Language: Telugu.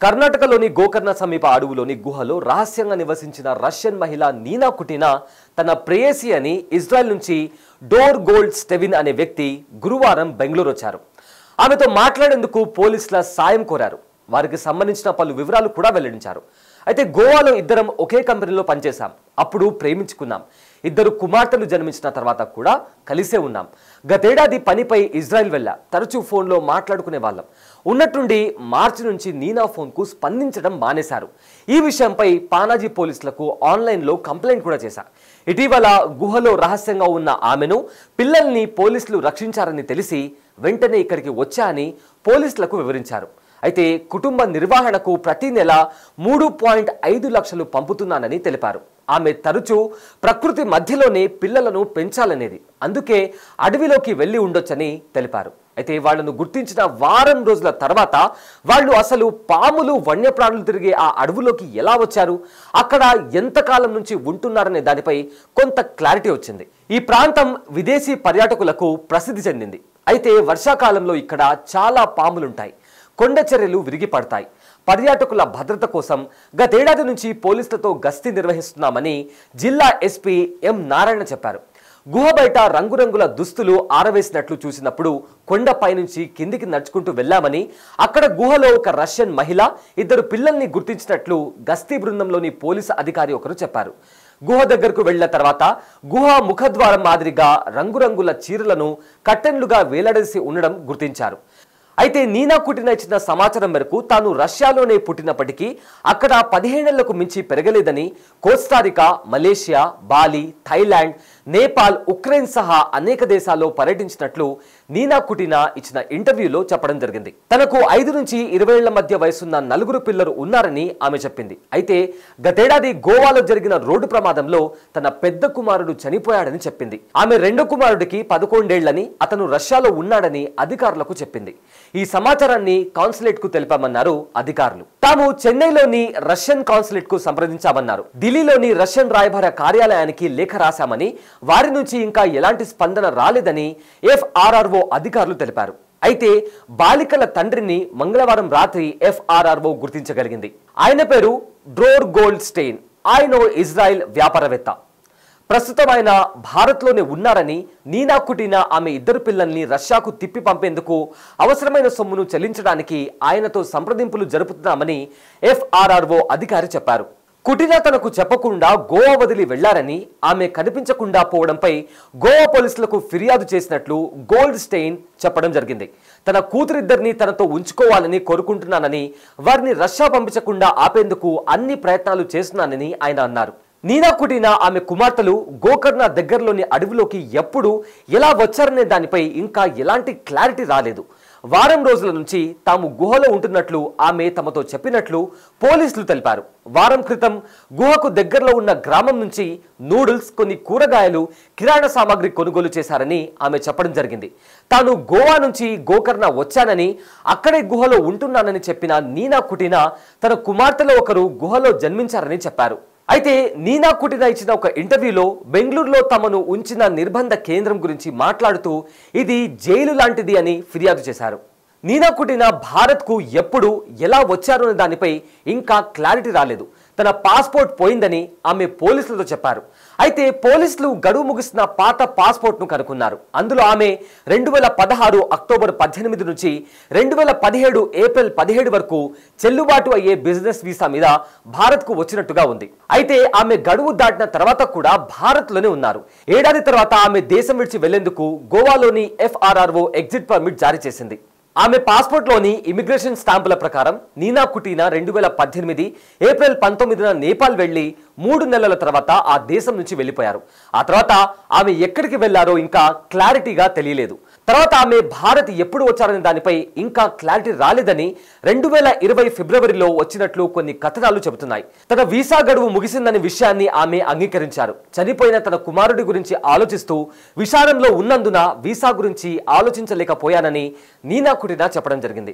కర్ణాటకలోని గోకర్ణ సమీప అడవులోని గుహలో రహస్యంగా నివసించిన రష్యన్ మహిళ నీనా కుటినా తన ప్రేయసి అని ఇజ్రాయెల్ నుంచి డోర్ గోల్డ్ స్టెవిన్ అనే వ్యక్తి గురువారం బెంగళూరు వచ్చారు. ఆమెతో మాట్లాడేందుకు పోలీసుల సాయం కోరారు. వారికి సంబంధించిన పలు వివరాలు కూడా వెల్లడించారు. అయితే గోవాలో ఇద్దరం ఒకే కంపెనీలో పనిచేశాం, అప్పుడు ప్రేమించుకున్నాం, ఇద్దరు కుమార్తెలు జన్మించిన తర్వాత కూడా కలిసే ఉన్నాం. గతేడాది పనిపై ఇజ్రాయెల్ వెళ్ళా, తరచూ ఫోన్లో మాట్లాడుకునే వాళ్ళం. ఉన్నట్టుండి మార్చి నుంచి నీనా ఫోన్కు స్పందించడం మానేశారు. ఈ విషయంపై పానాజీ పోలీసులకు ఆన్లైన్లో కంప్లైంట్ కూడా చేశా. ఇటీవల గుహలో రహస్యంగా ఉన్న ఆమెను పిల్లల్ని పోలీసులు రక్షించారని తెలిసి వెంటనే ఇక్కడికి వచ్చా అని పోలీసులకు వివరించారు. అయితే కుటుంబ నిర్వహణకు ప్రతి నెల 3.5 లక్షలు పంపుతున్నానని తెలిపారు. ఆమె తరచూ ప్రకృతి మధ్యలోనే పిల్లలను పెంచాలనేది, అందుకే అడవిలోకి వెళ్ళి ఉండొచ్చని తెలిపారు. అయితే వాళ్లను గుర్తించిన వారం రోజుల తర్వాత వాళ్ళు అసలు పాములు వన్యప్రాణులు తిరిగే ఆ అడవులోకి ఎలా వచ్చారు, అక్కడ ఎంతకాలం నుంచి ఉంటున్నారనే దానిపై కొంత క్లారిటీ వచ్చింది. ఈ ప్రాంతం విదేశీ పర్యాటకులకు ప్రసిద్ధి చెందింది. అయితే వర్షాకాలంలో ఇక్కడ చాలా పాములుంటాయి, కొండ చర్యలు విరిగి పడతాయి. పర్యాటకుల భద్రత కోసం గతేడాది నుంచి పోలీసులతో గస్తీ నిర్వహిస్తున్నామని జిల్లా ఎస్పీ ఎం నారాయణ చెప్పారు. గుహ బయట రంగురంగుల దుస్తులు ఆరవేసినట్లు చూసినప్పుడు కొండపై నుంచి కిందికి నడుచుకుంటూ వెళ్లామని, అక్కడ గుహలో ఒక రష్యన్ మహిళ, ఇద్దరు పిల్లల్ని గుర్తించినట్లు గస్తీ బృందంలోని పోలీసు అధికారి ఒకరు చెప్పారు. గుహ దగ్గరకు వెళ్లిన తర్వాత గుహ ముఖద్వారం మాదిరిగా రంగురంగుల చీరలను కట్టెన్లుగా వేలాడేసి ఉండడం గుర్తించారు. అయితే నీనా కుటినా ఇచ్చిన సమాచారం మేరకు తాను రష్యాలోనే పుట్టినప్పటికీ అక్కడ 15 ఏళ్లకు మించి పెరగలేదని, Costa Rica, Malaysia, Bali, Thailand, Nepal, Ukraine సహా అనేక దేశాల్లో పర్యటించినట్లు నీనా కుటినా ఇచ్చిన ఇంటర్వ్యూలో చెప్పడం జరిగింది. తనకు 5 నుంచి 20 ఏళ్ల మధ్య వయసున్న 4 పిల్లలు ఉన్నారని ఆమె చెప్పింది. అయితే గతేడాది గోవాలో జరిగిన రోడ్డు ప్రమాదంలో తన పెద్ద కుమారుడు చనిపోయాడని చెప్పింది. ఆమె రెండో కుమారుడికి 11 ఏళ్లని, అతను రష్యాలో ఉన్నాడని అధికారులకు చెప్పింది. ఈ సమాచారాన్ని కాన్సులేట్ కు తెలిపామన్నారు అధికారులు. తాము చెన్నైలోని రష్యన్ కాన్సులేట్ కు సంప్రదించామన్నారు. ఢిల్లీలోని రష్యన్ రాయబార కార్యాలయానికి లేఖ రాశామని, వారి నుంచి ఇంకా ఎలాంటి స్పందన రాలేదని ఎఫ్ఆర్ఆర్ఓ అధికారులు తెలిపారు. అయితే బాలికల తండ్రిని మంగళవారం రాత్రి ఎఫ్ఆర్ఆర్ఓ గుర్తించగలిగింది. ఆయన పేరు డోర్ గోల్డ్ స్టెయిన్. ఆయన ఇజ్రాయెల్ వ్యాపారవేత్త. ప్రస్తుతం ఆయన భారత్లోనే ఉన్నారని, నీనా కుటినా ఆమె ఇద్దరు పిల్లల్ని రష్యాకు తిప్పి పంపేందుకు అవసరమైన సొమ్మును చెల్లించడానికి ఆయనతో సంప్రదింపులు జరుపుతున్నామని ఎఫ్ఆర్ఆర్ఓ అధికారి చెప్పారు. కుటినా తనకు చెప్పకుండా గోవా వదిలి వెళ్లారని, ఆమె కనిపించకుండా పోవడంపై గోవా పోలీసులకు ఫిర్యాదు చేసినట్లు గోల్డ్ స్టెయిన్ చెప్పడం జరిగింది. తన కూతురిద్దరిని తనతో ఉంచుకోవాలని కోరుకుంటున్నానని, వారిని రష్యా పంపించకుండా ఆపేందుకు అన్ని ప్రయత్నాలు చేస్తున్నానని ఆయన అన్నారు. నీనా కుటినా ఆమె కుమార్తెలు గోకర్ణ దగ్గరలోని అడవిలోకి ఎప్పుడు ఎలా వచ్చారనే దానిపై ఇంకా ఎలాంటి క్లారిటీ రాలేదు. వారం రోజుల నుంచి తాము గుహలో ఉంటున్నట్లు ఆమె తమతో చెప్పినట్లు పోలీసులు తెలిపారు. వారం క్రితం గుహకు దగ్గరలో ఉన్న గ్రామం నుంచి నూడిల్స్, కొన్ని కూరగాయలు, కిరాణా సామాగ్రి కొనుగోలు చేశారని ఆమె చెప్పడం జరిగింది. తాను గోవా నుంచి గోకర్ణ వచ్చానని, అక్కడే గుహలో ఉంటున్నానని చెప్పిన నీనా కుటినా తన కుమార్తెలో ఒకరు గుహలో జన్మించారని చెప్పారు. అయితే నీనా కుటినా ఇచ్చిన ఒక ఇంటర్వ్యూలో బెంగళూరులో తమను ఉంచిన నిర్బంధ కేంద్రం గురించి మాట్లాడుతూ ఇది జైలు లాంటిది అని ఫిర్యాదు చేశారు. నీనా కుటినా భారత్కు ఎప్పుడు ఎలా వచ్చారు అనే దానిపై ఇంకా క్లారిటీ రాలేదు. తన పాస్పోర్ట్ పోయిందని ఆమె పోలీసులతో చెప్పారు. అయితే పోలీసులు గడువు ముగిసిన పాత పాస్పోర్ట్ను కనుక్కున్నారు. అందులో ఆమె 2016 అక్టోబర్ 18 నుంచి 2017 ఏప్రిల్ 17 వరకు చెల్లుబాటు అయ్యే బిజినెస్ వీసా మీద భారత్కు వచ్చినట్టుగా ఉంది. అయితే ఆమె గడువు దాటిన తర్వాత కూడా భారత్లోనే ఉన్నారు. ఏడాది తర్వాత ఆమె దేశం విడిచి వెళ్లేందుకు గోవాలోని ఎఫ్ఆర్ఆర్ఓ ఎగ్జిట్ పర్మిట్ జారీ చేసింది. ఆమె పాస్పోర్ట్లోని ఇమిగ్రేషన్ స్టాంపుల ప్రకారం నీనా కుటినా 2018 ఏప్రిల్ 19న నేపాల్ వెళ్లి 3 నెలల తర్వాత ఆ దేశం నుంచి వెళ్లిపోయారు. ఆ తర్వాత ఆమె ఎక్కడికి వెళ్లారో ఇంకా క్లారిటీగా తెలియలేదు. తర్వాత ఆమె భారత్ ఎప్పుడు వచ్చారనే దానిపై ఇంకా క్లారిటీ రాలేదని 2020 ఫిబ్రవరిలో వచ్చినట్లు కొన్ని కథనాలు చెబుతున్నాయి. తన వీసా గడువు ముగిసిందనే విషయాన్ని ఆమె అంగీకరించారు. చనిపోయిన తన కుమారుడి గురించి ఆలోచిస్తూ విషాదంలో ఉన్నందున వీసా గురించి ఆలోచించలేకపోయానని నీనా కుటినా చెప్పడం జరిగింది.